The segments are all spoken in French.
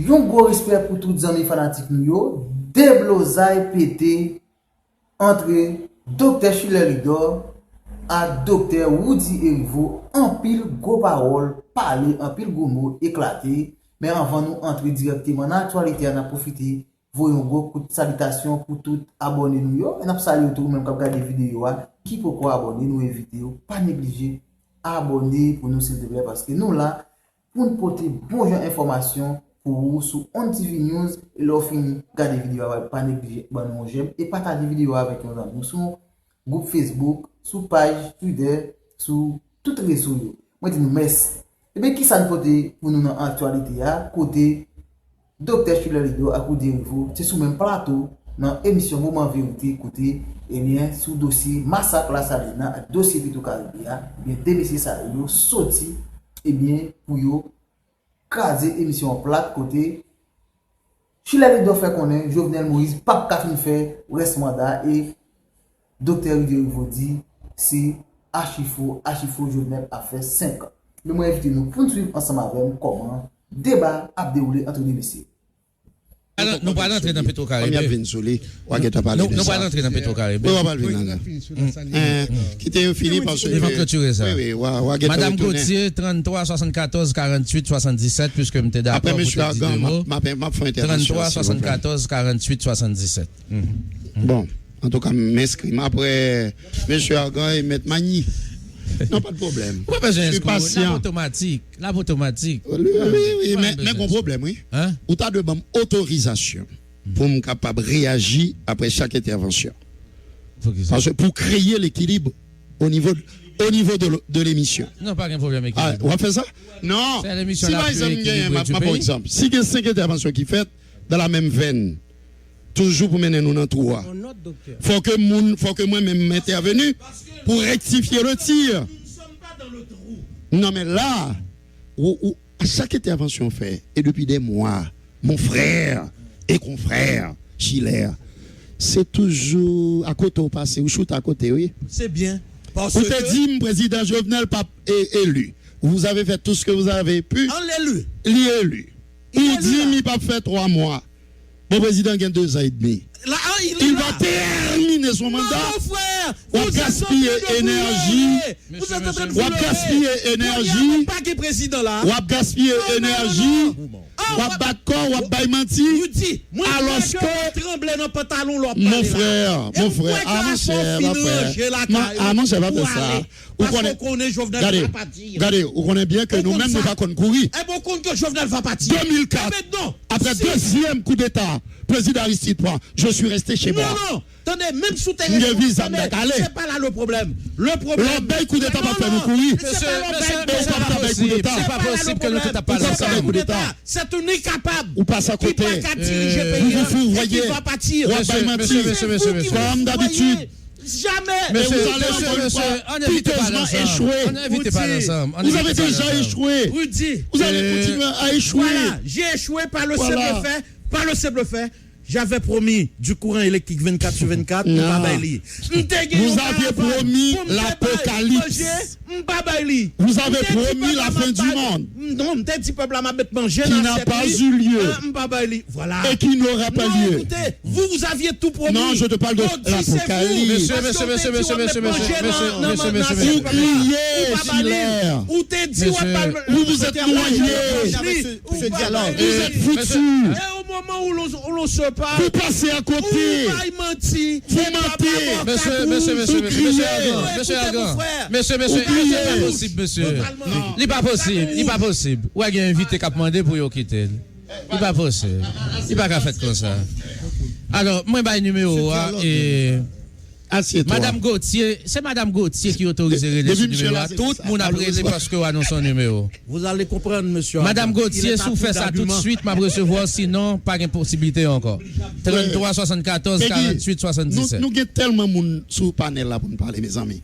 Un gros respect pour tous les amis fanatiques nous, déblosaille pété entre Dr. Schiller Lidor et Dr. Woody Erivo, en pile gros paroles, parler, en pile gros mots, éclater. Mais avant nous entrer directement dans l'actualité, on a profité, voyons gros coup de salutation pour tous abonnés nous. Et on a salué tout même quand vous regardez la vidéo, qui pourquoi abonner, nous inviter, pas négliger, abonner pour nous s'il te plaît, parce que nous là, pour nous porter bonne information pour vous sur On TV News, et là, fini, regardez la vidéo, pas négliger, bon, j'aime, et partager la vidéo avec nos amis sur groupe Facebook, sur page Twitter, sur toutes les réseaux. Moi, je dis nous merci. Et bien, qui ça nous porte pour nous dans l'actualité, côté Dr. Schiller Lidor à côté de vous, c'est sur le même plateau, dans l'émission Moment Vérité, côté, et bien, sous dossier Massacre La Salina, dossier Vito Caribia, bien, des messieurs ça, yo, sorti, et bien, pour yo, craser l'émission en plate, côté, Schiller Lidor fait qu'on est, Jovenel Moïse, Pape Kafin fait, reste mandat, et Dr. Lidor dit, c'est archifaux, Jovenel a fait 5 ans. Mais moi, invite nous pour nous suivre ensemble avec nous comment débat a déroulé entre les messieurs. Nous pas rentrer dans Petro Caribé. Nous pas rentrer dans Petro Caribé. Qui était fini parce que. Il va clôturer ça. Oui, Madame Gauthier, 33 74 48 77, puisque je suis d'accord. Après, monsieur Argan, ma fin 33 74 48 77. Bon, en tout cas, m'inscris. Après, monsieur Argan et M. Magny. Non, pas de problème. Oui, mais je suis patient. Automatique. Oui, mais mon problème, oui. Hein? Ou t'as de bonne autorisation pour me capable réagir après chaque intervention. Parce que pour créer l'équilibre au niveau de l'émission. Non, pas de problème. On va faire ça? Non. Si par exemple, si il y a 5 interventions qui fait dans la même veine, toujours pour mener nous dans trois. Faut que moi-même m'intervenu pour rectifier le tir. Non mais là, à chaque intervention fait, et depuis des mois, mon frère et confrère, Schiller, c'est toujours à côté au passé, ou shoot à côté, oui. C'est bien. Vous te dit, président Jovenel est élu. Vous avez fait tout ce que vous avez pu. On l'élu. L'élu. Il dit, il pas fait 3 mois. Mon président gagne 2 ans et demi. Là, il va terminer son mandat. Non, frère, vous gaspillez énergie. Vous êtes en train de vous gaspiller énergie. Pas qui président là. Vous gaspillez énergie. Vous d'accord, vous avez menti. Alors que trembler dans pantalon mon frère, mon cher, mon cher, va faire ça. Parce qu'on connaît Jovenel va partir. Regardez, vous connaissez bien que nous-mêmes nous ne pouvons pas courir. Et bon compte que Jovenel va partir. 2004, après deuxième coup d'État, président Aristide prend, je suis resté chez moi. Non, attendez, même sous terre, c'est pas là le problème. Le problème. Le coup d'État va faire nous courir. C'est pas possible que nous ne pas ensemble. C'est un incapable. Ou passe à côté. Vous voyez. Qui va partir. Monsieur, comme d'habitude. Jamais. Mais vous allez on n'invite pas échouer. On n'invite pas ensemble. Vous avez déjà échoué. Vous allez continuer à échouer. Voilà, j'ai échoué par le simple fait. Par le simple fait. J'avais promis du courant électrique 24 sur 24. Vous aviez promis l'apocalypse. Vous avez promis la fin du monde. Non, petit peuple m'a manger qui n'a pas eu lieu. Voilà. Et qui n'aura pas lieu. Écoutez, vous aviez tout promis. Non, je te parle de l'apocalypse. Où t'es dit, vous êtes noyés. Vous êtes foutus. Et au moment où l'on se parle, vous passez à côté. Vous mentez. Monsieur, c'est pas possible, monsieur. Il n'est pas possible. Ou il y a un invité qui a demandé pour y quitter. Il n'est pas possible. Il n'est pas qu'à faire comme ça. Alors, moi, je vais numéro et. Madame Gauthier, c'est Madame Gauthier qui autorise le numéro. Tout le monde a pris parce qu'on annonce son numéro. Vous allez comprendre, monsieur. Madame Gauthier, si vous faites ça tout de suite, je vais recevoir, sinon, pas de possibilité encore. 33 74 48 77. Nous avons tellement de monde sur le panel là pour nous parler, mes amis.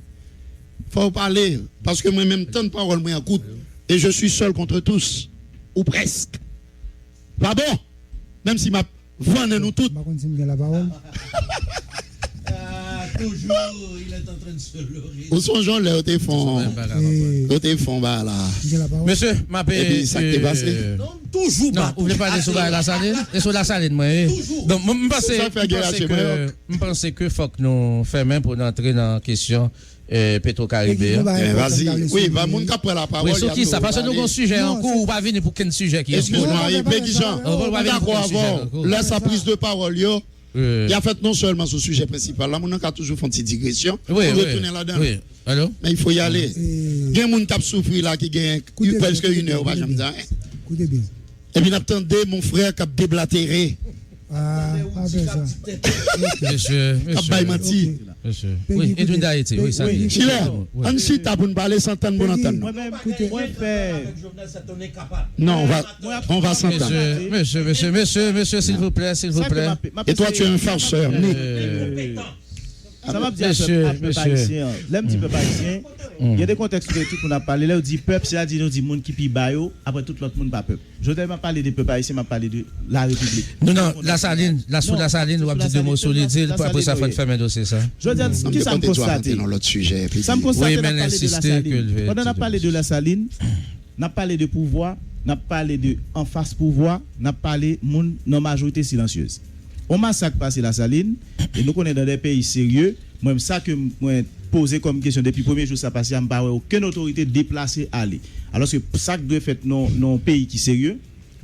Il faut parler, parce que moi-même, tant de paroles, moi, écoute, et je suis seul contre tous, ou presque. Pas bon, même si ma voix nous toutes. il est en train de se leurrer. Où sont gens là, ils font bah là. Monsieur, ma paix. Et puis ça qui est passé. Non, toujours Non, pas. vous voulez parler sur la saline? Et sur la saline, moi. Donc, je pense que faut que nous fassions pour entrer dans la question Petro-Caribé. Vas-y. Oui, va mon cap la parole. Oui, sur qui ça? Parce que nous avons un sujet en cours, ou pas venir pour quel sujet qui est. Excuse-moi, Jean. D'accord avant. Là, sa prise de parole, yo. Il a fait non seulement ce sujet principal, là, on a toujours fait une petite digression. Oui, pour retourner là-dedans. Oui. Allô? Mais il faut y aller. Il y a des gens qui ont souffert là, qui gagnent presque une heure, pas jamais dire. Et puis, attendez, mon frère qui a déblatéré. Monsieur. Monsieur. Oui, Edwin d'Haïti. Oui, ça dit. Chile, on cita pour nous parler sans temps pour entendre. Non, on va s'entendre. Monsieur, s'il vous plaît. Et toi, tu es un farceur. Ça m'a dit un peu haïtien. L'un petit peu haïtien. Il y a des contextes politiques qu'on a parlé. Là, on dit peuple, c'est-à-dire on dit monde qui pi bayo, après tout l'autre monde pas peuple. Je ne vais pas parler des peuples haïtiens, je vais parler de la République. Non, la saline, on va dire deux mots solides, après ça, il faut faire un dossier, ça. Je veux dire, qui ça me constate dans l'autre sujet. Ça me constate, oui, on a mais parlé de la saline. Quand on a parlé de la saline, on a parlé de pouvoir, on a parlé de en face pouvoir, on a parlé de non majorité silencieuse. On massacre passer la saline, et nous connaissons dans des pays sérieux. Moi, ça que moi posé comme question depuis le premier jour, ça passe, je n'ai pas aucune autorité déplacée à aller. Alors que ça doit faire dans un pays qui est sérieux,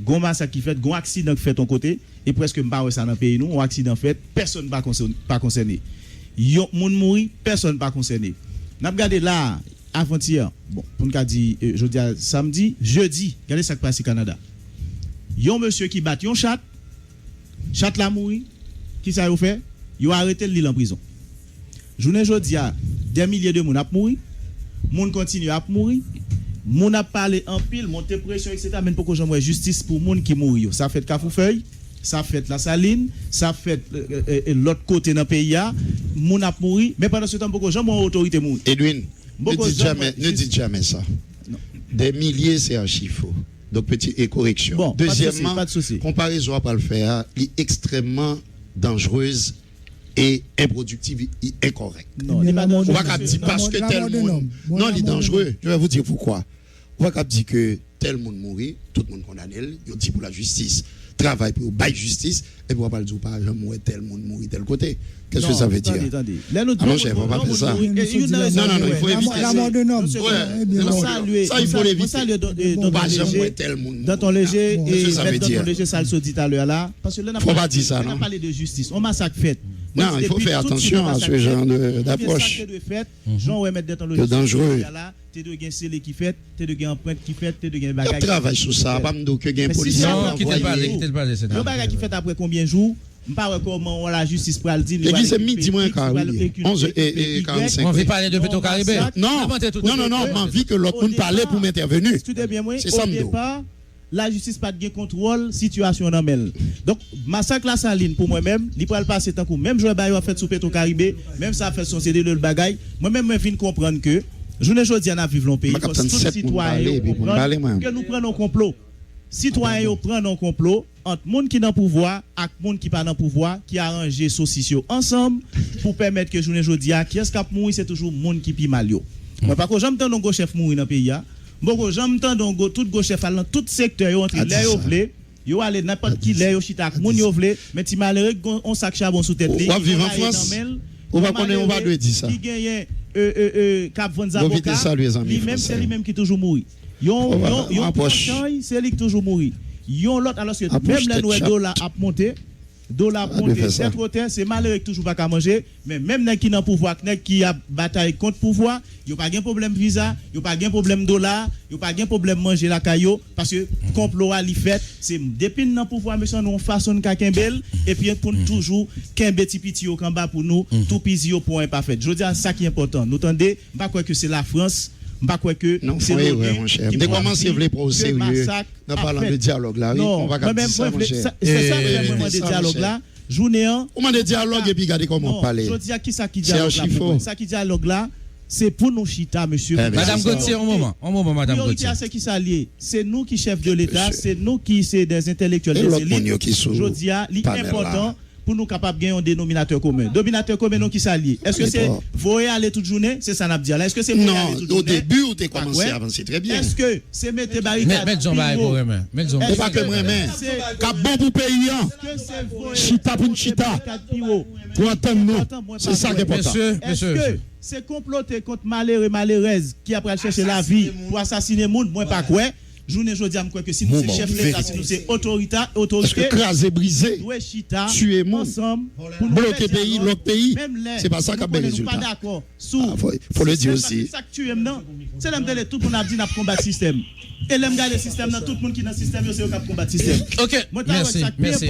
gon massacre qui fait, gon accident qui fait ton côté, et presque pas ça dans le pays nous, un accident fait, personne pas concerné. Yon moun mouri, personne pas concerné. N'a regardé là avant-hier, bon, pour nous dire je dis samedi, jeudi, regardez ça qui passe au Canada. Yon monsieur qui bat yon chat la mouri, qui ça yo fait? Yo arrêté l'île en prison. Journée jodi a des milliers de moun a mouri, moun continue à mourir, moun a parlé en pile, monter pression etc. mais pour que j'envoie justice pour moun qui mouri. Ça fait Cafoufeuille, ça fait la Saline, ça fait l'autre côté dans pays a, moun a mouri, mais pendant ce temps pour que j'envoie autorité mouri. Edwin, ne dites jamais ça. Non. Des milliers c'est un chiffre. Donc petite correction. Bon, deuxièmement, pas de souci. Comparaison à pas le faire, est extrêmement dangereuse et improductive et incorrect. Non, il pas dangereux. On va dire parce que tel monde non, il est dangereux. Je vais vous dire pourquoi. On va dire que tel monde mourit, tout le monde condamné, il dit pour la justice, travail pour bail justice et puis on va pas dire pas tel monde mourit tel côté. Qu'est-ce que ça veut dire? Attendez. Non, chef, on va pas faire ça. Non, il faut éviter ça. Ça il faut l'éviter. Dans ton léger et dans ton léger ça le dit tout à l'heure là parce que là faut pas dire ça non. On a parlé de justice. On massacre fait. Non, il faut faire attention à ce genre d'approche. C'est dangereux. Tu dois gagner celle qui fait, tu dois gagner empreinte qui fait, tu dois gagner bagage. Tu travailles sur ça, pas me dire que gagne policier. Non, quittez le palais, c'est le bagage qui fait après combien de jours? Je ne sais pas comment la justice pour le dire. Et puis c'est midi moins quart, 11h45. On veut parler de Petro-Caribé. Non, j'ai envie que l'autre monde parle pour m'intervenir. C'est ça, au départ, la justice pas de contrôle situation dans elle. Donc massacre la Saline pour moi-même, il peut passer tant que même joueur bail a fait sous Petro-Caribé, même ça a fait son CD le bagaille. Moi-même je viens comprendre que journée jodi a vivre dans pays parce que tout citoyen que nous prenons complot. Citoyens prennent un complot entre monde qui dans pouvoir et monde qui pas dans pouvoir qui arranger sociaux ensemble pour permettre que journée jodi a qui est-ce qu'a mourir c'est toujours monde qui pi mal yo. Moi pas que j'aime tant donc chef mourir dans pays a. Bon j'aime tant donc tout go chef dans tout secteur yo entre les yo vle yo aller n'importe qui les yo chita ak monde yo vle mais ti malheureux on sac charbon sous tête li. On vivre en France. On va connaître on va doit dire ça. Qui gagne Cap Van Zaboka. Lui-même c'est lui-même qui toujours mourir. Yon c'est lui qui toujours mourir. Yon l'autre alors que même les nouveaux dollars a monté, cette côté c'est malheureux toujours pas qu'à manger, mais même les qui dans pouvoir, qui a bataille contre pouvoir, yo pas gain problème visa, yo pas gain problème dollar, yo pas gain problème manger la caillou parce que complot a li fait, c'est depuis dans pouvoir monsieur nous façon ka kembel et puis pour toujours kembe ti piti yo en bas pour nous, tout pisi yo pour un pas fait. Je dis ça qui est important. Nous tendez, pas croire que c'est la France. Pas quoi que c'est mon chef. Dès comment c'est vrai pour sérieux dans parlant de dialogue là, on va garder ça mon cher. C'est ça vraiment de dialogue là. Journée on m'a de dialogue et puis regardez comment on parler. Je dis à qui ça qui dialogue là. Ça qui dialogue là, c'est pour nos chita monsieur. Madame Gauthier un moment madame Gauthier. C'est qui s'allier, c'est nous qui chefs de l'État, c'est nous qui c'est des intellectuels des élites. Je dis à l'important pour nous capables de gagner un dénominateur commun. Dénominateur commun, non, qui s'allie. Est-ce que c'est voyer aller toute journée? C'est ça, n'a dit. Est-ce que c'est non, au début, où tu as commencé à avancer très bien. Est-ce que c'est mettre barricade? Mettre Jean Baye pour Remen. C'est pas que Remen. Cap bon pour pays. Chita pour une chita. Pour entendre nous. C'est ça qui est important. Monsieur. C'est comploter contre malheureux et malheureuses qui après chercher la vie pour assassiner le monde, moi pas quoi. Journée aujourd'hui, je crois que si nous sommes chefs d'État, si nous sommes autorité, parce que craser, briser, tuer monde, bloquer pays, l'autre pays, c'est pas ça qui a bien résultat. Pas d'accord. Faut le dire aussi. C'est ça que tu aimes, non? C'est là que tout le monde a dit qu'on combat le système. Et l'aime garder le système, tout le monde qui est dans le système, c'est eux qui combattent le système. Ok, merci. Merci.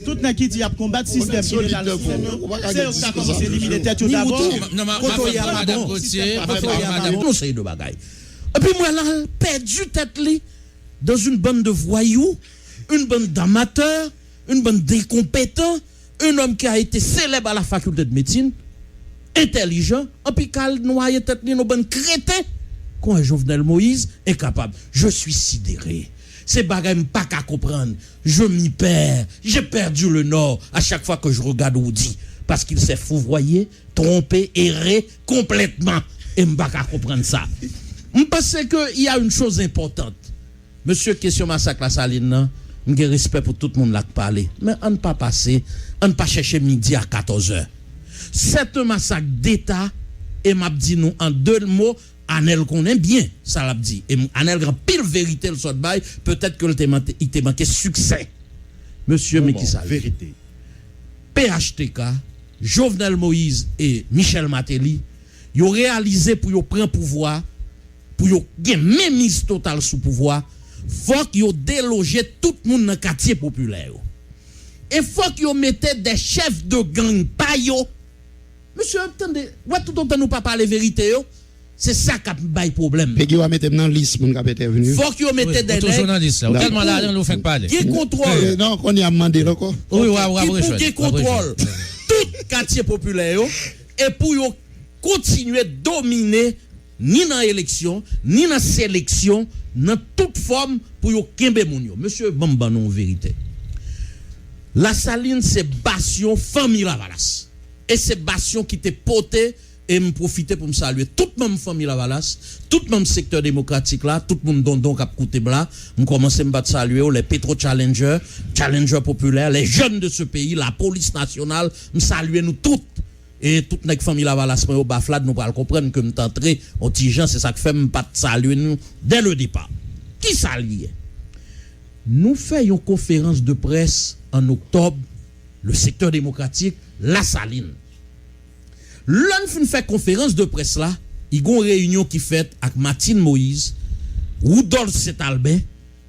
Tout le monde qui dit à combattre le système, c'est eux qui ont commencé à éliminer les têtes d'abord. Non, madame Gauthier, de bagaille. Et puis moi là, perdu tête li dans une bande de voyous, une bande d'amateurs, une bande d'incompétents, un homme qui a été célèbre à la faculté de médecine, intelligent, en puis qu'elle noyé tête li nos bonnes crétins, quand un Jovenel Moïse incapable. Je suis sidéré. Ces bagailles pas qu'à comprendre. Je m'y perds. J'ai perdu le nord à chaque fois que je regarde Oudi parce qu'il s'est fourvoyé, trompé, erré complètement et m'pas qu'à comprendre ça. Je pense qu'il y a une chose importante. Monsieur, question massacre la saline, j'ai respect pour tout le monde là qui parle. Mais on ne pas passer, on ne pas chercher midi à 14h. C'est un massacre d'État, et m'a dit nous en deux mots, Anel connaît bien, ça l'a dit. Et Anel grand pile vérité le sort bail, peut-être que il t'a manqué succès. Monsieur, mais qui ça? Vérité. PHTK, Jovenel Moïse et Michel Martelly, ils ont réalisé pour qu'ils prennent pouvoir, pour qu'ils aient même mise totale sous pouvoir, faut qu'ils aient délogé tout le monde dans le quartier populaire. Et faut qu'ils mettent des chefs de gang payo. Monsieur, attendez, tout le temps nous pas parler vérité, c'est ça qui a un problème. Et qui va mettre dans la liste mon cap intervenu. Faut qu'ils mettent des journalistes là, tellement là nous fait parler. Qui contrôle? Non, qu'on y a demandé encore. Oui, qui contrôle tout quartier populaire et pour continuer à dominer ni dans l'élection, ni dans la sélection, dans toute forme pour yo kembe moun yo. Monsieur Bamba non vérité. La Saline c'est bastion famille Lavalas. Et c'est bastion qui te poté et me profiter pour me saluer toute même famille Lavalas, tout même secteur démocratique là, tout le monde don cap côté blanc, me commencer me battre saluer les pétro challengers populaires, les jeunes de ce pays, la police nationale, me saluer nous toutes. Et toute notre famille Lavalas au baflade nous pas comprendre que nous t'entrer au tigeant, c'est ça que fait me pas saluer nous dès le départ. Qui s'allie? Nous faisons une conférence de presse en octobre, le secteur démocratique, la Saline. L'on fait conférence de presse là, il y a une réunion qui fait avec Martine Moïse, Rudolf Saint-Albin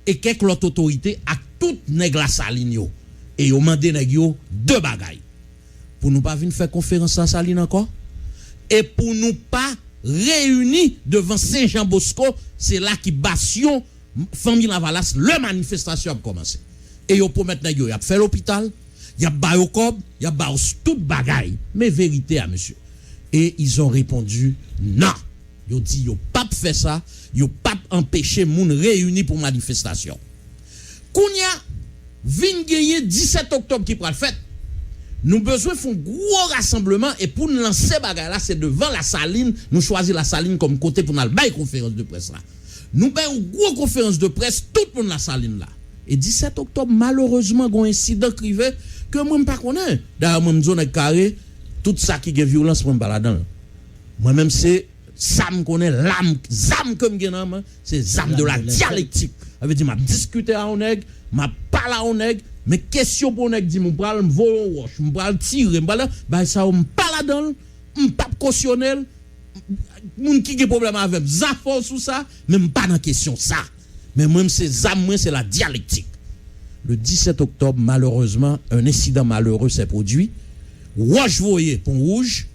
et quelques autres autorités à toute nèg la Saline yo. Et yo mandé nèg yo deux bagailles. Pour nous pas venir faire conférence à Saline encore et pour nous pas réunir devant Saint-Jean-Bosco, c'est là qui bastion famille Lavalas le manifestation a commencé. Et yo promettre nèg yo y a fait l'hôpital, y a ba yo cob, y a ba tout bagaille, mais vérité à monsieur. Et ils ont répondu non. Ils ont dit yo pas fait ça, yo pas empêcher moun réunir pour manifestation. Kounya vinn gagner 17 octobre qui pral fête. Nous besoin font gros rassemblement et pour nous lancer bagarre là c'est devant la Saline, nous choisir la Saline comme côté pour nous bailler conférence de presse là. Nous bailler une grosse conférence de presse tout pour la Saline là. Et 17 octobre malheureusement un incident privé que moi pas connais. D'ailleurs moi zone carré tout ça qui est violence moi pas là-dedans. Moi même c'est ça me connaît l'âme zam comme genam c'est zam de la dialectique. Ça veut dire m'a discuter à on nèg, m'a parler à on nèg. Mais question pour nèg dit mon pral me voler roche, me pral tirer, bah ça on pas là-dedans, on pas cautionnel. Moun qui a problème avec ça force sous ça, même pas dans question ça. Mais même c'est ça moi c'est la dialectique. Le 17 octobre malheureusement un incident malheureux s'est produit. Roche voyé Pont Rouge,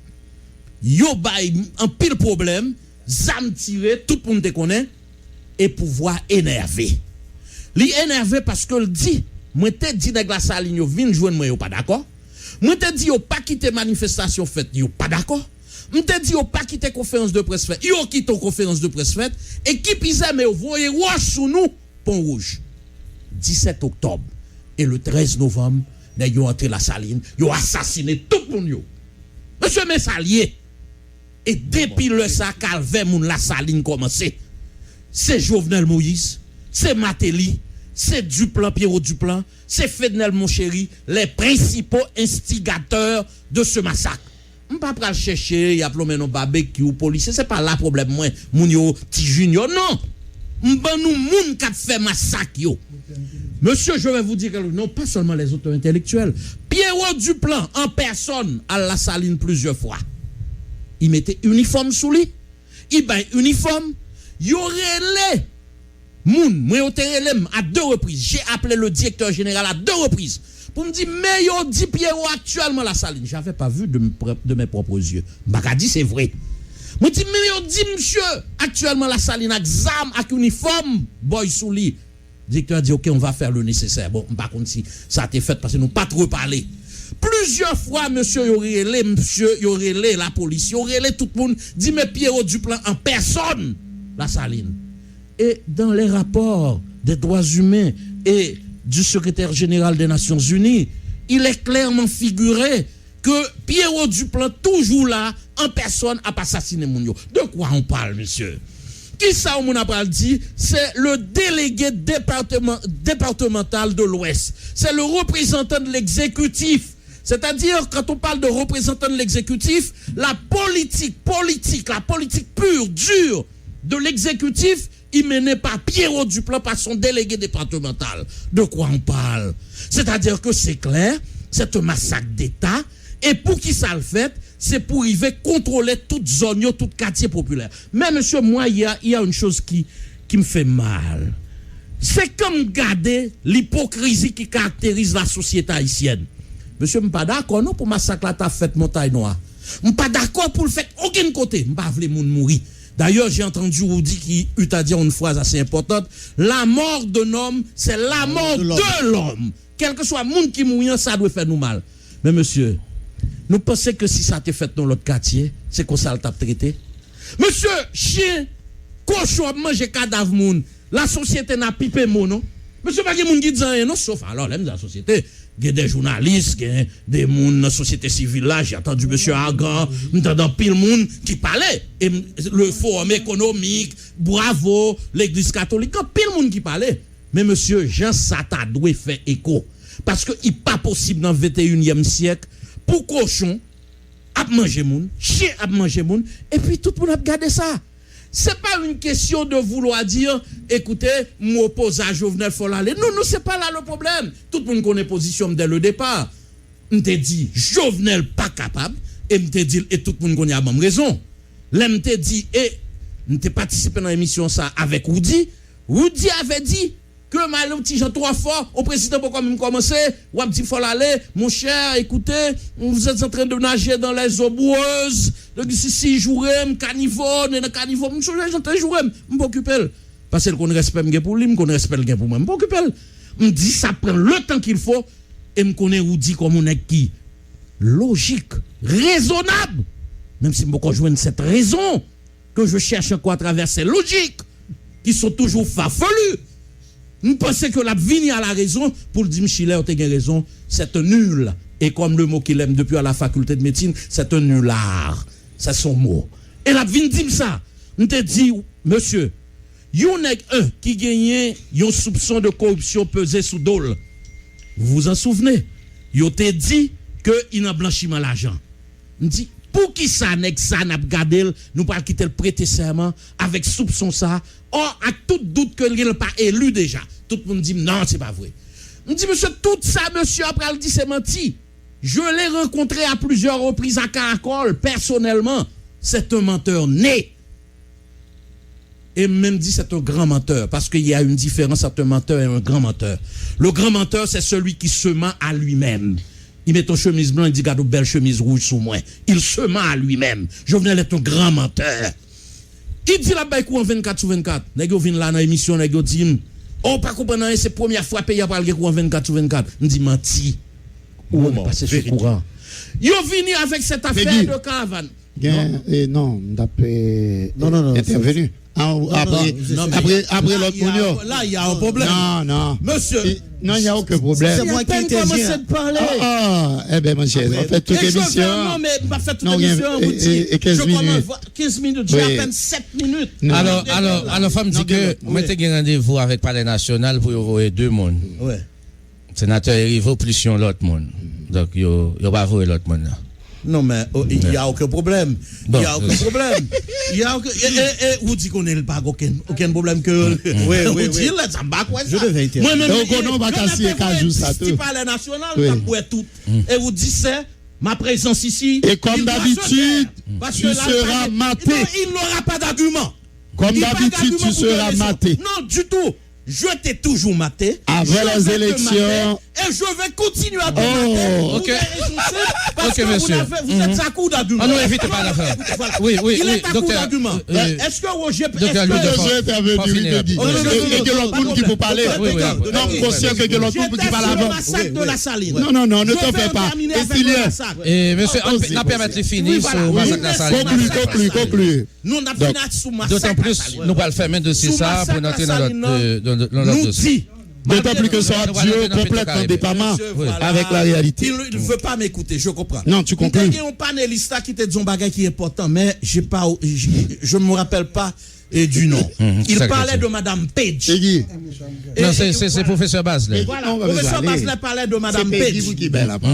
yo bay un pile problème, zam tiré, tout le monde te connaît et pouvoir énervé. Li énervé parce que le dit moi te dit nèg la Saline yo vinn joindre moi yo pas d'accord. Moi te dit yo pas quitter manifestation faite, yo pas d'accord. Moi te dit yo pas quitter conférence de presse faite, yo quitte conférence de presse faite et qui pisa mais voyez roche sous nous Pont Rouge. 17 octobre et le 13 novembre, nèg yo entré la saline, yo assassiné tout le monde yo. Monsieur Messalier. Et depuis le ça calvaire moun la saline commencé. C'est Jovenel Moïse, c'est Matéli, c'est Duplan, Pierrot Duplan, c'est Fednel Monchéri, les principaux instigateurs de ce massacre. On pas pral chercher, y a plombé nos barbecue ou policier, c'est pas là problème moi, moun yo ti junior non. M'ban nous moun qui fait massacre yo. Monsieur, je vais vous dire que non pas seulement les auteurs intellectuels, Pierrot Duplan en personne à la saline plusieurs fois. Il mettait uniforme sous lui, il ben uniforme, il aurait les moun, moi à 2 reprises, j'ai appelé le directeur général à 2 reprises pour me dire mais yo dit Pierrot actuellement la saline, j'avais pas vu de mes propres yeux. M'pa dit c'est vrai. Moi dit mais yo dit monsieur actuellement la saline avec zam avec uniforme boy sous lui. Directeur a dit OK, on va faire le nécessaire. Bon, par contre si ça a été fait parce que nous pas trop parler. Plusieurs fois, monsieur Yorele, la police, Yorele, tout le monde, dit mais Pierrot Duplan en personne, la saline. Et dans les rapports des droits humains et du secrétaire général des Nations Unies, il est clairement figuré que Pierrot Duplan, toujours là, en personne, a assassiné mon yo. De quoi on parle, monsieur? Qui ça, on a pas dit? C'est le délégué départemental de l'Ouest. C'est le représentant de l'exécutif. C'est-à-dire, quand on parle de représentant de l'exécutif, la politique pure, dure de l'exécutif, il menait par Pierrot Duplan, par son délégué départemental. De quoi on parle? C'est-à-dire que c'est clair, c'est un massacre d'État, et pour qui ça le fait? C'est pour arriver contrôler toute zone, tout quartier populaire. Mais monsieur, moi, il y a une chose qui me fait mal. C'est comme garder l'hypocrisie qui caractérise la société haïtienne. Monsieur, je ne suis pas d'accord non pour massacre la ta fête montagne noire. Je ne suis pas d'accord pour le fait aucun côté. Je ne suis pas voulu mourir. D'ailleurs, j'ai entendu Woody qui a dit une phrase assez importante. La mort d'un homme, c'est la mort de l'homme. Quel que soit le monde qui mourit, ça doit faire nous mal. Mais monsieur, nous pensons que si ça a été fait dans l'autre quartier, c'est qu'on ça le tape traité. Monsieur, chien, cochon, manger cadavre moun. La société n'a pipé mon non. Monsieur, pas de moun qui dit rien non, sauf alors l'aime de la société. Il y a des journalistes, il y a des gens dans la société civile là, j'ai entendu monsieur Argan, j'entends pile monde qui parlait. Et le forum économique, bravo, l'église catholique, pile monde qui parlait. Mais monsieur, Jean Sata doit faire écho. Parce que il n'est pas possible dans le 21e siècle, pour cochon, à manger moun, chien à manger moun, et puis tout le monde a gardé ça. C'est pas une question de vouloir dire, écoutez, m'oppose à Jovenel Folale. Non, c'est pas là le problème. Tout le monde connaît position dès le départ. On te dit, Jovenel pas capable, et on te dit, et tout le monde connaît la même raison. Là, on te dit, et on te participé dans l'émission ça avec Woody. Woody avait dit que malou petit Jean 3 fois au président pour comme commencer, ou a dit Folale, mon cher, écoutez, vous êtes en train de nager dans les eaux boueuses. Donc si jouem caniveau, dans caniveau, j'entends jouer, m'occuper parce que qu'on respecte pour lui, qu'on respecte pour moi, m'occuper. Me dit ça prend le temps qu'il faut et me connaît ou dit comme on est qui logique, raisonnable. Même si me joindre cette raison que je cherche encore à travers ces logiques qui sont toujours farfelues. Nous pensons que la vie à la raison pour dire Michel, tu as raison, c'est un nul. Et comme le mot qu'il aime depuis à la faculté de médecine, c'est un nulard. C'est son mot. Et la vie dit ça. On te dit, monsieur, yon est un qui gagne un soupçon de corruption pesé sous dol. Vous vous en souvenez? Yon te dit que il a blanchiment l'argent. On dit, pour qui ça n'est que ça n'a pas gardé, nous pas quitter le prêter serment avec soupçon ça. Or, à tout doute que il n'est pas élu déjà. Tout le monde dit, non, c'est pas vrai. On dit, monsieur, tout ça, monsieur, après, il dit, c'est menti. Je l'ai rencontré à plusieurs reprises à Caracol, personnellement. C'est un menteur né. Et même dit, c'est un grand menteur, parce qu'il y a une différence entre un menteur et un grand menteur. Le grand menteur, c'est celui qui se ment à lui-même. Il met ton chemise blanc, il dit, garde une belle chemise rouge sous moi. Il se ment à lui-même. Jovenel est un grand menteur. Il dit là-bas, en 24 sur 24. Nèg vient là dans l'émission, nèg dit, oh, pas comprendre, c'est la première fois payer par le en 24 sur 24. On dit, menti. Ou on passe ce courant. Yo vini avec cette affaire de caravane. Non, d'après. Non. Intervenu. Après l'autre mounio. Là, il y a un problème. Non. Monsieur. Non, il n'y a aucun problème. C'est moi qui interviens. De parler. Eh bien, mon cher, on fait toute émission. Non, mais pas fait toute émission, vous dites. Et 15 minutes. 15 minutes, j'ai à peine 7 minutes. Alors, femme dit que, moi, j'ai un rendez-vous avec le Palais National pour voir deux mondes. Ouais. Sénateur Erivo plus l'autre monde. Donc, il n'y a pas voir l'autre monde là. Non, mais il n'y a aucun problème. Il n'y a aucun problème. Et vous dites qu'on n'a pas aucun problème que. Oui. Je devais intervenir. Moi-même, donc, on va casser Kajou ça tout. Si Palais National, ça pourrait tout. Et vous dites ça, ma présence ici. Et comme d'habitude, tu seras maté. Il n'aura pas d'argument. Comme d'habitude, tu seras maté. Non, du tout. Je t'ai toujours maté. Avant les élections. Et je vais continuer à te mater. Ok. Parce que monsieur. Vous êtes à coup d'argument. On ne évite pas l'affaire. Oui. Il est à coup d'argument. Est-ce que Roger peut intervenir? Il y a l'autre monde qui peut parler. Non, conscient que l'autre monde qui parle avant. Le massacre de la Saline. Non, ne t'en fais pas. Monsieur, on n'a pas fini sur le massacre de la Saline. Conclue. Nous, on a fini sur le massacre. D'autant plus, nous allons faire même de ça pour entrer dans notre dossier. D'autant plus que ça Dieu complètement dépendant avec la réalité. Il ne veut pas m'écouter, je comprends. Non, tu conclus. Il y a un panéliste qui te dit un bagage qui est important, mais je ne me rappelle pas du nom. Il parlait de Madame Page. Non, c'est professeur Basley. Voilà, professeur Basley parlait de Madame Page.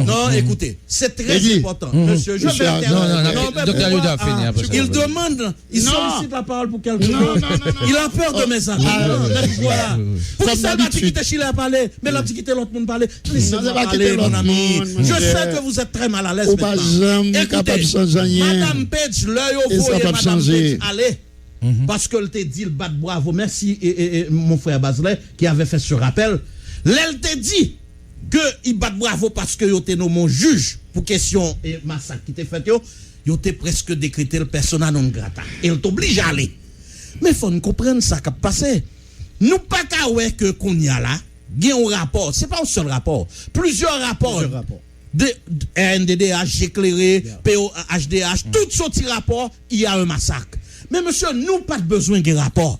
Non, écoutez, c'est très important. Monsieur, je vais intervenir. Docteur Luda a fini après. Il demande, il sollicite la parole pour quelque chose. Il a peur de mes arguments. Voilà. Pour ça, il a dit qu'il était Chile à parler, mais il a dit qu'il était l'autre monde parler. Laissez-moi parler, mon ami. Je sais que vous êtes très mal à l'aise maintenant. Écoutez, Madame Page, l'œil au fond, et Madame Page, allez. Parce que le te dit le bat bravo. Merci et mon frère Basley qui avait fait ce rappel. L'elle te dit que il bat bravo parce que yo te nommé juge pour question et massacre qui te fait yo te presque décrété le persona non grata. Et il t'oblige à aller. Mais faut nous comprendre ça qui a passé. Nous pas qu'à ouais que qu'on y a là, il un rapport, c'est pas un seul rapport, plusieurs rapports. De NDDH, éclairé, PO, HDH, tout sorti rapport, il y a un massacre. Mais monsieur, nous pas besoin de rapport.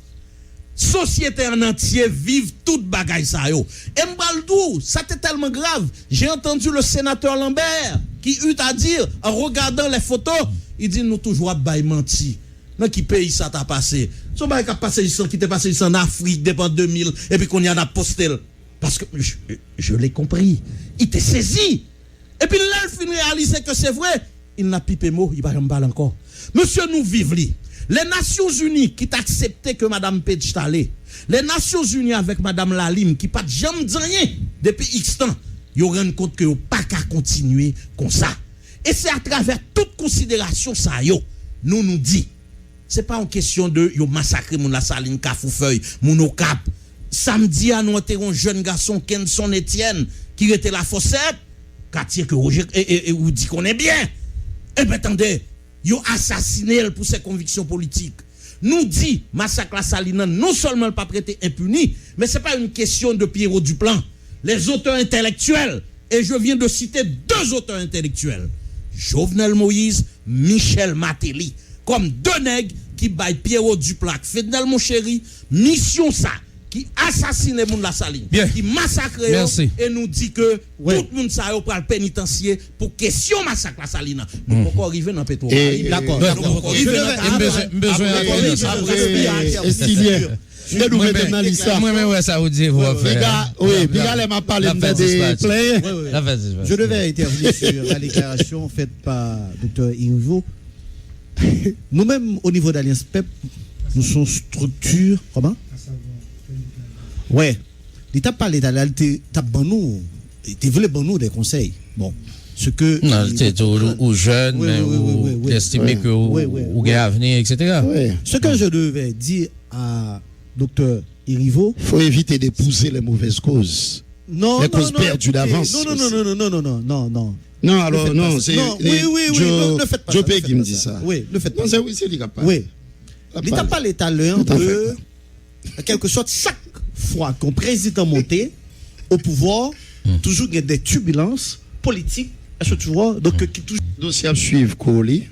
Société en entier vive toute bagaille ça yo. Et m'baldou, ça t'est tellement grave. J'ai entendu le sénateur Lambert qui eut à dire en regardant les photos, il dit nous toujours bail menti. Dans qui pays ça t'a passé? Son bail qui a passé ici, qui t'est passé ici en Afrique depuis 2000 et puis qu'on y en a posté. Parce que je l'ai compris. Il t'est saisi. Et puis là, il finit réaliser que c'est vrai. Il n'a pipé mot, il va me parler encore. Monsieur, nous vivons. Les Nations Unies qui t'accepté que Madame Page t'allait. Les Nations Unies avec Madame Lalim qui pas jamais dit rien depuis X temps. Ils rendent compte que pas qu'à continuer comme ça. Et c'est à travers toute considération ça yo. Nous dit. C'est pas en question de yo massacrer mon la Saline Cafoufeuille, mon au Cap. Samedi à nous un jeune garçon Kenson Etienne qui était la fossette. Quartier que Roger et vous dit qu'on est bien. Eh bien attendez. Ils ont assassiné pour ses convictions politiques. Nous dit, massacre la Saline, non seulement pas prêté impuni, mais ce n'est pas une question de Pierrot Duplan. Les auteurs intellectuels, et je viens de citer deux auteurs intellectuels, Jovenel Moïse, Michel Matéli, comme deux nègres qui baillent Pierrot Duplan, Fidel Monchéri, mission ça, qui assassine les gens de la Saline, qui massacre et nous dit que tout le monde ça pour le pénitencier pour question massacre la Saline. Nous pouvons arriver dans le pétrole. D'accord. Moi, ça vous dit, vous faire. Oui, Pigal m'a parlé de play. Je devais intervenir sur la déclaration faite par Dr. Irivo. Nous-mêmes, au niveau d'Alliance PEP, nous sommes structure. Comment? Ouais. L'État parle d'Alliance, t'as bon nous, tu voulais bon nous des conseils. Bon. Ce que. Non, c'est aux jeunes, mais ou estimer que ou gain avenir, etc. Ce que je devais dire à Dr. Irivo. Il faut éviter d'épouser les mauvaises causes. Non, les causes perdues d'avance. Non. Non, alors, non, c'est. Ne faites pas ça. Jopé qui me dit ça. Oui, ne faites pas ça. Oui, c'est lui qui parle. Oui. L'État parle à l'heure de. En quelque sorte, chaque fois qu'un président monté au pouvoir, toujours il y a des turbulences politiques. Est-ce que tu vois? Donc, dossier à suivre, Kohli.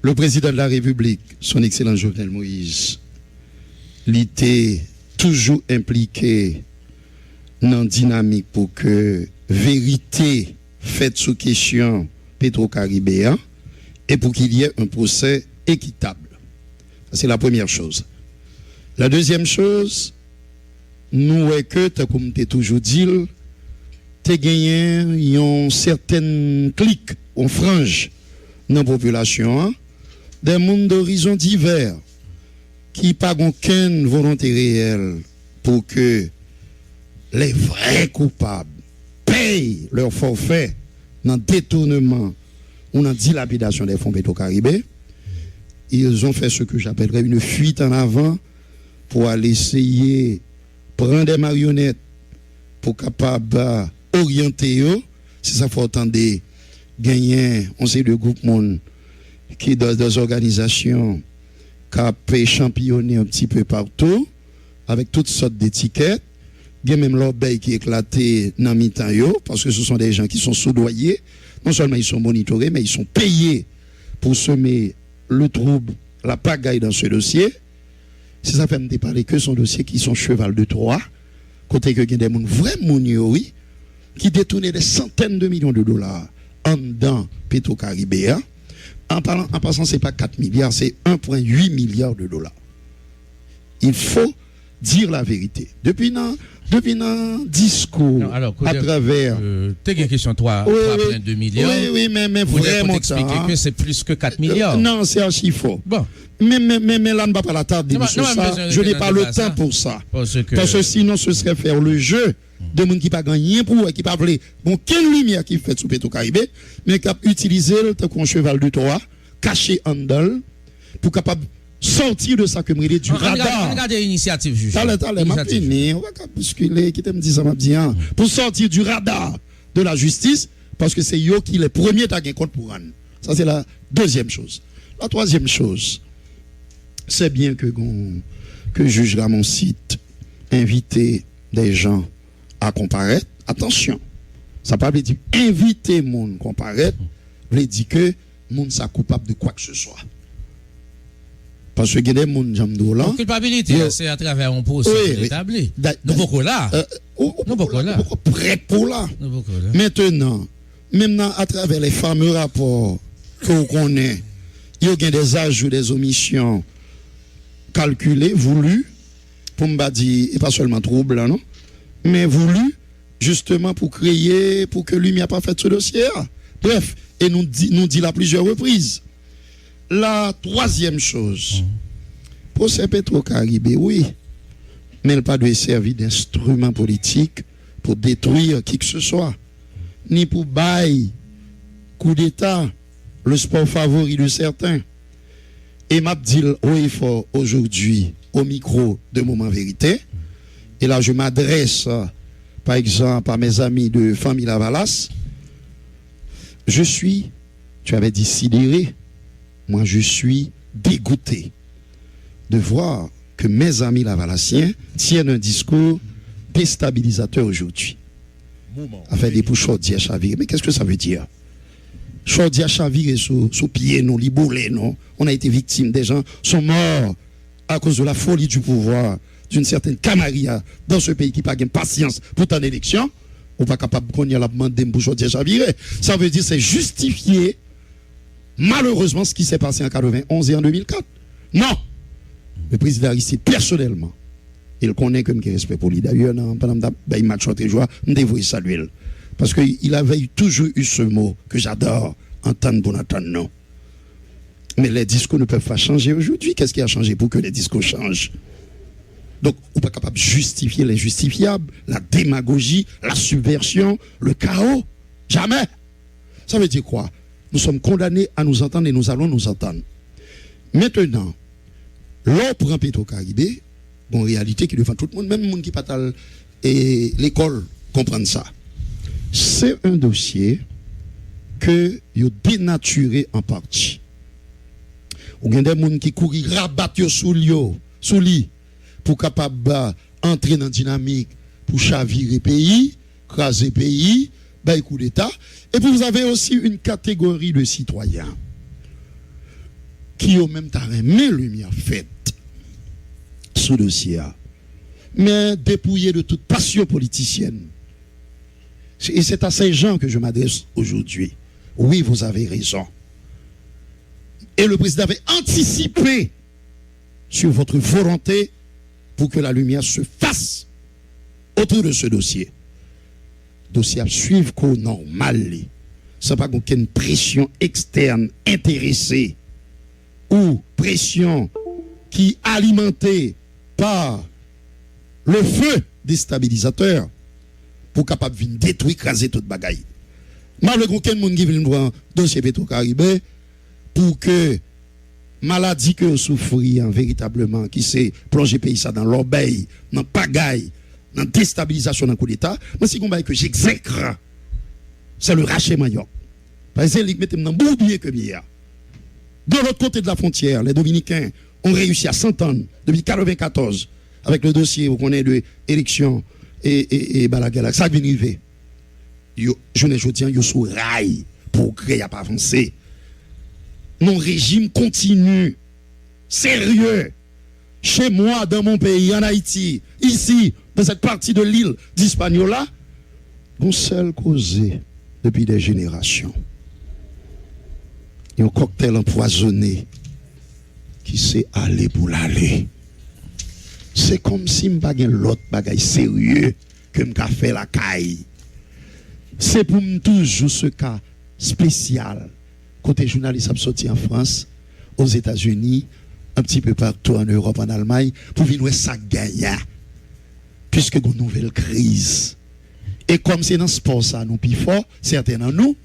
Le président de la République, son excellent Jovenel Moïse, était toujours impliqué dans la dynamique pour que vérité faite sous question Petro-Caribéen et pour qu'il y ait un procès équitable. C'est la première chose. La deuxième chose, nous est que, comme tu as toujours dit, tu as gagné une certaine clique, une frange dans la population, des mondes d'horizons divers qui n'ont aucune volonté réelle pour que les vrais coupables payent leur forfait dans le détournement ou dans la dilapidation des fonds Petro-Caribé. Ils ont fait ce que j'appellerais une fuite en avant pour aller essayer prendre des marionnettes pour capable orienter eux. C'est ça qu'il faut attendre gagner on sait de groupes monde qui dans des organisations qui ont championné un petit peu partout avec toutes sortes d'étiquettes. Il y a même l'obéi qui est éclaté dans mi-temps parce que ce sont des gens qui sont soudoyés. Non seulement ils sont monitorés, mais ils sont payés pour semer le trouble, la pagaille dans ce dossier. C'est ça fait me parler que son dossier qui sont cheval de Troie, côté que il y a des gens vraiment oui, qui détournaient des centaines de millions de dollars en dedans Petro-Caribéen. En passant, c'est pas 4 milliards, c'est 1,8 milliard de dollars. Il faut dire la vérité. Depuis un discours non, alors, à travers. Tu as une question, 3,2 milliards. Oui, mais vraiment. Expliquer que c'est plus que 4 milliards. Non, c'est archi faux. Bon. Mais là, ne va pas la table de ça. Je n'ai pas le temps pour ça. Parce que sinon, ce serait faire le jeu de gens qui ne gagnent rien pour qui ne pas bon, quelle lumière qui fait sous Petro-Caribé, mais qui a utilisé le cheval de Troie, caché en dalle, pour capable sortir de ça que me du radar. Regardez l'initiative, juge. Allez, m'a fini. On va bousculer, qui te me dit ça m'a bien. Pour sortir du radar de la justice, parce que c'est eux qui les premiers à gagner compte pour Anne. Ça, c'est la deuxième chose. La troisième chose, c'est bien que juge Ramon site inviter des gens à comparaître. Attention, ça ne veut pas dire inviter monde comparaître, veut dire que monde soit coupable de quoi que ce soit. Parce que il y a des gens qui la culpabilité, c'est à travers un procès établi. Nous beaucoup là. Nous beaucoup là. Prêt pour là. Maintenant, même à travers les fameux rapports que vous connaissez, il y a des ajouts, des omissions calculées, voulues, pour me dire, et pas seulement troublant, non, mais voulues, justement pour créer, pour que lui n'a pas fait ce dossier. Bref, et nous dit à plusieurs reprises. La troisième chose, pour ces Petro-Caribé, oui, mais elle pas doit servir d'instrument politique pour détruire qui que ce soit, ni pour bailler coup d'État, le sport favori de certains. Et m'a dit oui fort aujourd'hui au micro de Moment Vérité. Et là, je m'adresse, par exemple, à mes amis de Famille Lavalas. Tu avais dit sidéré. Moi, je suis dégoûté de voir que mes amis lavalassiens tiennent un discours déstabilisateur aujourd'hui. Avec des pouches chaudières chavirées. Mais qu'est-ce que ça veut dire? Chaudières chavirées sous pied, non, liboulé, non. On a été victime, des gens sont morts à cause de la folie du pouvoir, d'une certaine camarilla dans ce pays qui n'a pas de patience pour ton élection. On n'est pas capable de la demander pour chaudières chavirées. Ça veut dire c'est justifié. Malheureusement, ce qui s'est passé en 91 et en 2004. Non! Le président Aristide, personnellement, il connaît comme qu'il respect pour lui. D'ailleurs, pendant il m'a chanté joie, je devrais saluer. Parce qu'il avait toujours eu ce mot que j'adore, entendre pour entendre, non. Mais les discours ne peuvent pas changer aujourd'hui. Qu'est-ce qui a changé pour que les discours changent? Donc, on n'est pas capable de justifier l'injustifiable, la démagogie, la subversion, le chaos. Jamais! Ça veut dire quoi? Nous sommes condamnés à nous entendre et nous allons nous entendre. Maintenant, l'on prend Petro-Caribé, en réalité, qui devant tout le monde, même le monde qui patal et l'école comprendre ça. C'est un dossier que vous dénaturé en partie. Il y a des gens qui courent, rabattent sous lit pour capable entrer dans la dynamique pour chavirer le pays, craser le pays, coup d'État. Et puis vous avez aussi une catégorie de citoyens qui ont même aimé lumière faite, ce dossier, mais dépouillé de toute passion politicienne. Et c'est à ces gens que je m'adresse aujourd'hui. Oui, vous avez raison. Et le président avait anticipé sur votre volonté pour que la lumière se fasse autour de ce dossier. Dossier à suivre qu'au normal. Sans pas aucune pression externe intéressée ou pression qui alimentée par le feu déstabilisateur pour capable de détruire, craser toute bagaille. Malgré aucun monde qui vient voir dossier Petro-Caribé pour que maladie que vous souffrez véritablement, qui s'est plongé pays ça dans l'orbeille, dans pagaille, dans déstabilisation dans le coup d'État, moi c'est combat que j'exècre. C'est le rachet Mayoc. Parce que les mettez dans bourbier que bien. De l'autre côté de la frontière, les Dominicains ont réussi à s'entendre depuis 1994 avec le dossier où on est de élection et Balagala. Ça vient arriver. Je ne dis pas, yo sous rail pour créer à pas avancer. Mon régime continue. Sérieux. Chez moi, dans mon pays, en Haïti, ici, dans cette partie de l'île d'Hispaniola, on seul causé depuis des générations. Il y a un cocktail empoisonné qui s'est allé pour l'aller. C'est comme si je n'avais pas l'autre bagaille sérieux que je fait la caille. C'est pour moi toujours ce cas spécial. Côté journaliste a sorti en France, aux États-Unis, un petit peu partout en Europe, en Allemagne, pour venir ça gagne. Puisque il y a une nouvelle crise. Et comme c'est dans ce sport ça, nous plus fort, certains d'entre nous,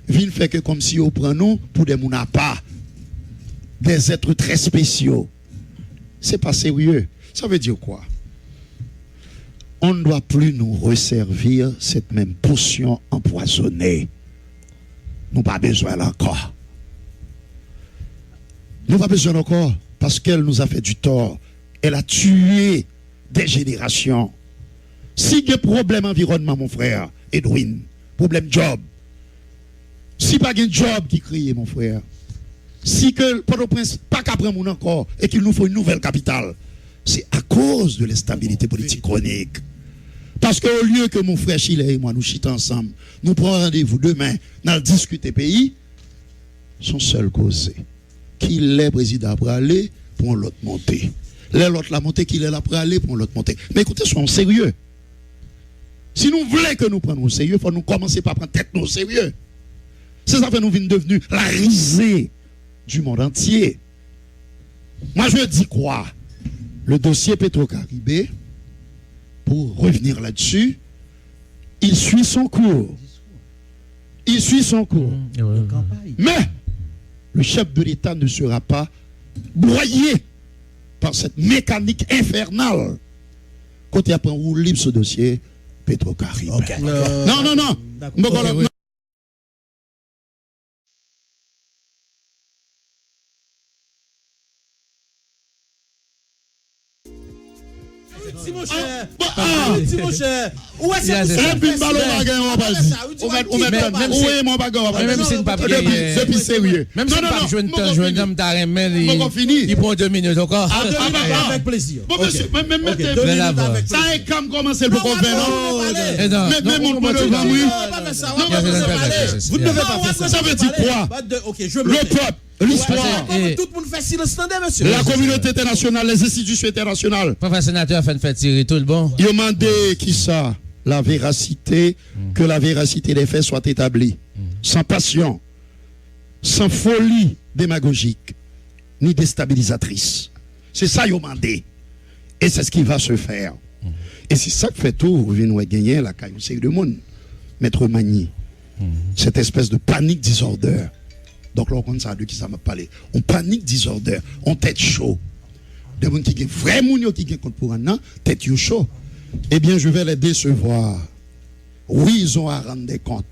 viennent faire que comme si on prend nous pour des gens à part, des êtres très spéciaux. C'est pas sérieux. Ça veut dire quoi? On ne doit plus nous resservir cette même potion empoisonnée. Nous n'avons pas besoin encore. Nous n'avons pas besoin encore parce qu'elle nous a fait du tort. Elle a tué des générations. Si il y a problème environnement, mon frère, Edwin, problème job. Si pas un job qui crie, mon frère. Si que Port-au-Prince pas qu'à prendre encore et qu'il nous faut une nouvelle capitale, c'est à cause de l'instabilité politique chronique. Parce qu'au lieu que mon frère Chile et moi nous chitons ensemble, nous prenons rendez-vous demain, nous discuter pays, son seul cause, qu'il est président pour aller pour l'autre montée. L'autre la montée qu'il est là pour aller pour l'autre montée. Mais écoutez, soyons sérieux. Si nous voulons que nous prenions au sérieux, il faut nous commencer par prendre tête nous au sérieux. C'est ça que nous sommes devenus la risée du monde entier. Moi je dis quoi? Le dossier Petro-Caribé, pour revenir là-dessus, il suit son cours. Il suit son cours. Mais le chef de l'État ne sera pas broyé par cette mécanique infernale quand il apprend où libre ce dossier Petro-Caribé. Okay. Non. Mon cher. Où est-ce que même si pas depuis sérieux. Même si pas jouer d'homme il prend 2 minutes encore. Avec plaisir. Ça est comme commencer pour qu'on vous ne devez pas faire ça. Ça veut dire quoi? Le peuple. L'histoire. Tout le monde fait silence, monsieur. La communauté internationale, les institutions internationales. Papa sénateur fait tirer tout le bon. Il a demandé qui ça? La véracité, que la véracité des faits soit établie. Sans passion, sans folie démagogique, ni déstabilisatrice. C'est ça qu'il a demandé. Et c'est ce qui va se faire. Et c'est ça que fait tout. Vous venez gagner la caille de monde. Maître Magny. Cette espèce de panique disorder. Donc là, on sait de qui ça m'a parlé. On panique disorder, on tête chaud. Des gens qui ont vraiment qui compte pour un an, tête chaud. Eh bien, je vais les décevoir. Oui, ils ont à rendre des comptes.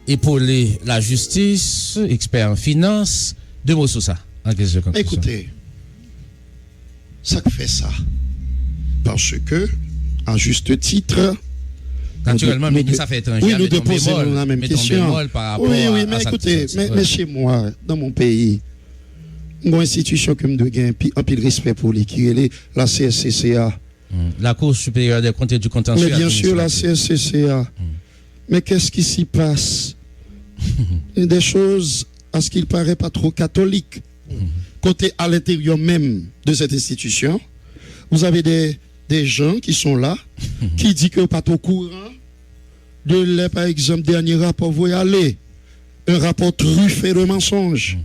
Épauler la justice, expert en finance, 2 mots sur ça. Écoutez, ça fait ça. Parce que, à juste titre, Naturellement, le ministre Affaires étrangères. Oui, nous te posons la même question. Oui, mais écoutez, mais chez moi, dans mon pays, une institution que me doit gagner un pile respect pour lui, qui est la CSCCA. La Cour supérieure des comptes et du contentieux. Mais bien sûr, la CSCCA. Mais qu'est-ce qui s'y passe? Des choses, à ce qu'il paraît, pas trop catholiques. Côté à l'intérieur même de cette institution, vous avez des gens qui sont là, qui disent que pas au courant de, par exemple, dernier rapport, vous y allez, un rapport truffé de mensonges.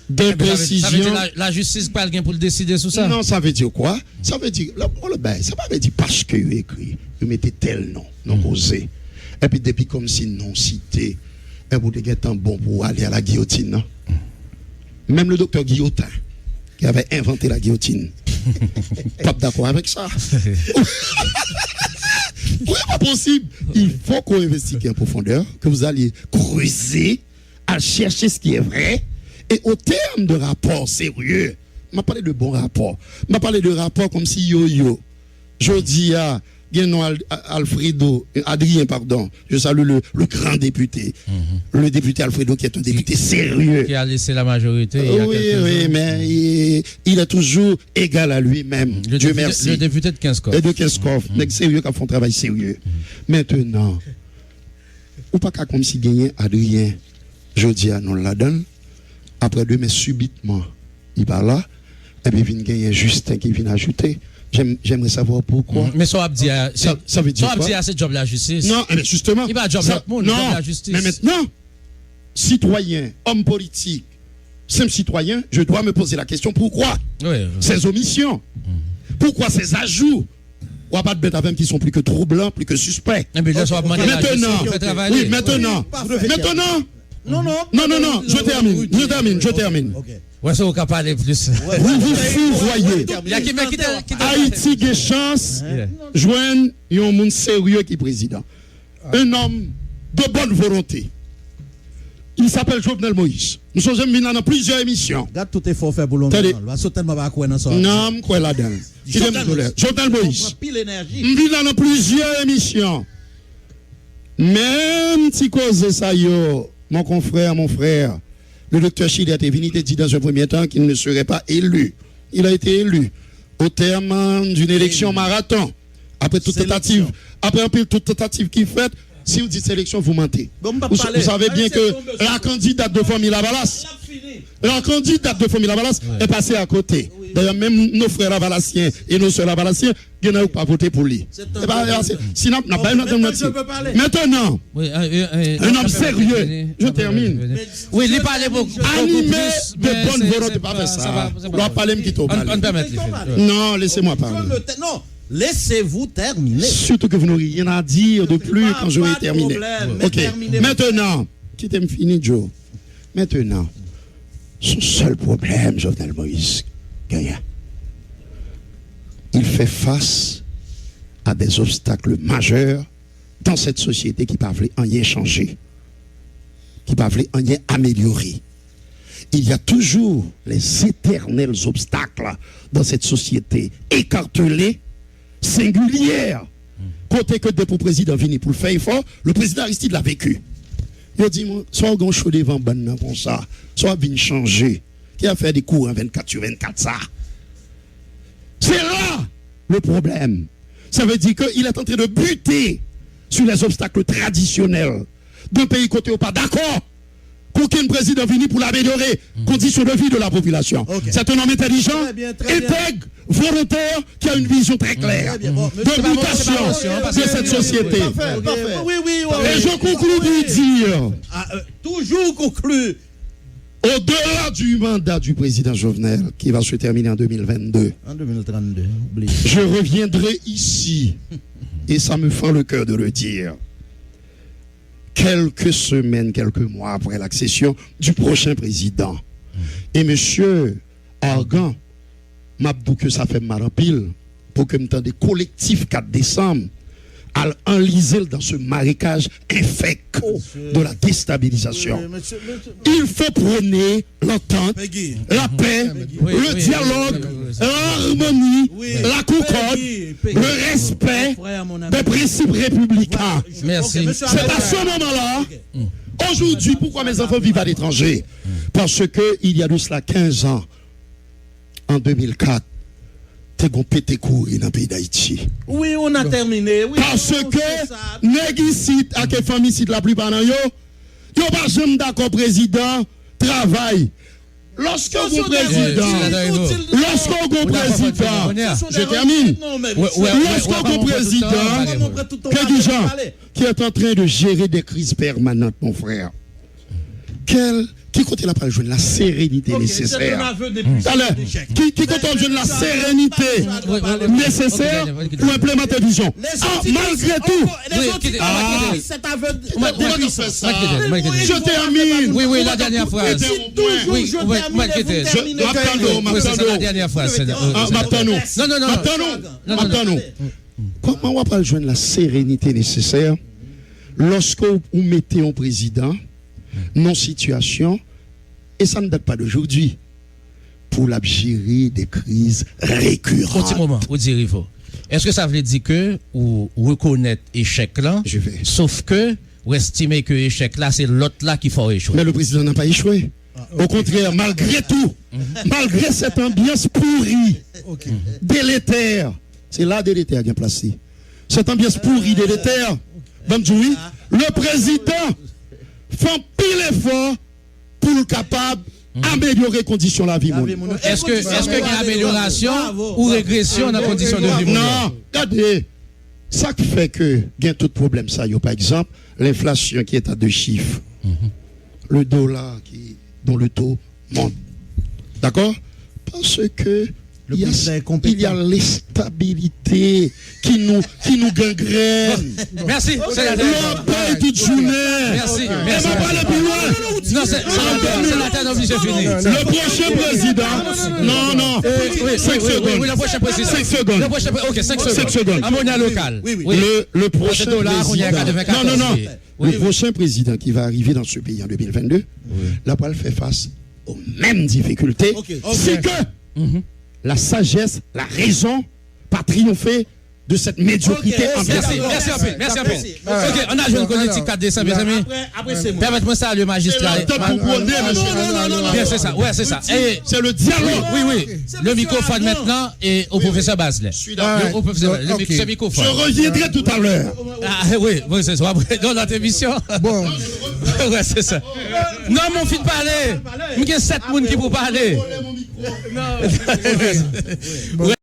Des précisions. Ça veut dire la justice pas quelqu'un pour le décider sur ça? Non, ça veut dire quoi? Ça veut dire, ça veut dire parce que vous écrit, vous mettez tel nom, non posé. Et puis depuis comme si non cité, et vous êtes un bon pour aller à la guillotine. Non? Même le docteur Guillotin, qui avait inventé la guillotine, pas d'accord avec ça. Oui, pas possible. Il faut qu'on investigue en profondeur, que vous alliez creuser, à chercher ce qui est vrai. Et au terme de rapports sérieux, je m'a parlé de bons rapports. Je m'a parlé de rapports comme si yo-yo. Je dis à Adrien, pardon. Je salue le grand député. Le député Alfredo qui est un député sérieux. Qui a laissé la majorité. Oui, mais il est toujours égal à lui-même. Dieu merci. Le député de Kinskov. Et de Kinskov. Sérieux qui font un travail sérieux. Maintenant, ou pas qu'à comme si gagner Adrien, je dis à nous la donne. Après demain, subitement, il va là, et puis il vient gagner Justin qui vient ajouter. J'aimerais savoir pourquoi. Mais ça veut dire quoi? C'est job la justice. Non, mais justement. Il va job l'autre monde, job la justice. Mais maintenant, citoyen, homme politique, simple citoyen, je dois me poser la question pourquoi ces omissions? Pourquoi ces ajouts? Ou pas de bêtes avec qui sont plus que troublants, plus que suspects. Maintenant. Oui, maintenant. Non, je termine. Ouais, ça, on peut parler plus. Vous voyez. Haïti a chance de joindre un monde sérieux qui est président. Un homme de bonne volonté. Il s'appelle Jovenel Moïse. Nous sommes venus dans plusieurs émissions. Regarde tout effort fait pour l'homme. Non, quoi là-dedans. Jovenel Moïse. Nous venons dans plusieurs émissions. Même si cause ça, mon confrère, mon frère, le docteur Chili a été venu et dit dans un premier temps qu'il ne serait pas élu. Il a été élu au terme d'une élection marathon. Après toute tentative, qui fait, si vous dites sélection, vous mentez. Vous savez bien que la candidate de Famille Lavalas, est passée à côté. D'ailleurs, même nos frères lavalassiens et nos soeurs lavalassiens, ils n'ont pas voté pour lui. Sinon, on n'a pas maintenant, un homme sérieux, je termine. Oui, il parlait beaucoup. Animé de bonne volonté, pas faire ça. On doit parler me quitter. Non, laissez-moi parler. Non. Laissez-vous terminer. Surtout que vous n'aurez rien à dire de plus quand j'aurai terminé. Ok. Maintenant, quittez-moi fini, Joe. Maintenant, son seul problème, Jovenel Moïse, il fait face à des obstacles majeurs dans cette société qui ne peut rien changer, qui ne peut rien améliorer. Il y a toujours les éternels obstacles dans cette société écartelée, singulière. Côté que pour le président vini pour le faire fort, le président Aristide l'a vécu. Il dit, soit on chaud devant ban comme ça, soit on changer. Qui a fait des cours en 24/24 ça. C'est là le problème. Ça veut dire qu'il est en train de buter sur les obstacles traditionnels d'un pays côté ou pas d'accord. Qu'aucun président vini pour l'améliorer, conditions de vie de la population. C'est un homme intelligent, intègre, volontaire, qui a une vision très claire de mutation de cette société. Et je conclue pour dire, toujours conclu, au-delà du mandat du président Jovenel, qui va se terminer en 2022, en 2032, oubliez. Je reviendrai ici, et ça me fend le cœur de le dire, quelques semaines, quelques mois après l'accession du prochain président. Et monsieur Argan, m'a dit que ça fait mal en pile pour que me tende collectif 4 décembre à enliser dans ce marécage infect de la déstabilisation. Il faut prôner l'entente, la paix, le dialogue, l'harmonie, la concorde, le respect des principes républicains. Merci. C'est à ce moment-là, aujourd'hui, pourquoi mes enfants vivent à l'étranger? Parce que il y a de cela 15 ans, en 2004, t'es gon pété courir dans le pays d'Haïti. Oui, on a terminé. Oui, parce que, nèg ici, à quelle famille ici, la plupart d'entre eux, yo pas jamais d'accord, président, travail. Lorsque vous président, je termine. Lorsque vous président, qui est en train de gérer des crises permanentes, mon frère, qui compte la pas jouer la sérénité nécessaire. Qui compte jouer la sérénité nécessaire pour implémenter vision. Malgré tout, je termine. Oui, la dernière phrase. Oui, la dernière phrase. Non. Comment on va pas joindre la sérénité nécessaire lorsque vous mettez un président non situation, et ça ne date pas d'aujourd'hui, pour la gérer des crises récurrentes. Petit moment, vous direz, est-ce que ça veut dire que vous reconnaissez l'échec là, sauf que vous estimez que l'échec là, c'est l'autre là qui faut échouer? Mais le président n'a pas échoué. Au contraire, malgré tout, malgré cette ambiance pourrie, délétère, c'est là délétère qui est placé. Cette ambiance pourrie, délétère, le président fait pile effort pour le capable d'améliorer les conditions de la vie. Est-ce qu'il y a une amélioration ou régression dans les conditions de vie? Non, regardez, ça qui fait que il y a tout problème, ça, par exemple, l'inflation qui est à 2 chiffres, le dollar dont le taux monte. D'accord? Parce que il y a l'instabilité qui nous gangrène. Merci. L'on paye toute journée. Merci. On va pas aller plus loin. Non, c'est la tête obligée fini. Le prochain président. Non. 5 secondes. Oui, le prochain président. 5 secondes. Ok, 5 secondes. À monnaie locale. Le prochain président. Non. Le prochain président qui va arriver dans ce pays en 2022, là, va faire face aux mêmes difficultés. C'est que la sagesse, la raison, pas triompher de cette médiocrité ambiante. Merci. Ok, on a joué une politique 4 décembre, mes amis. Permettez-moi ça, le magistrat. Bien, c'est ça. Ouais, c'est ça. C'est le dialogue. Oui. Le microphone maintenant et au professeur Basley. Le microphone. Je reviendrai tout à l'heure. Oui, c'est ça. Dans notre émission. Bon. Ouais, c'est ça. Non, mon fils parler. Il y a 7 personnes qui pour parler. Non.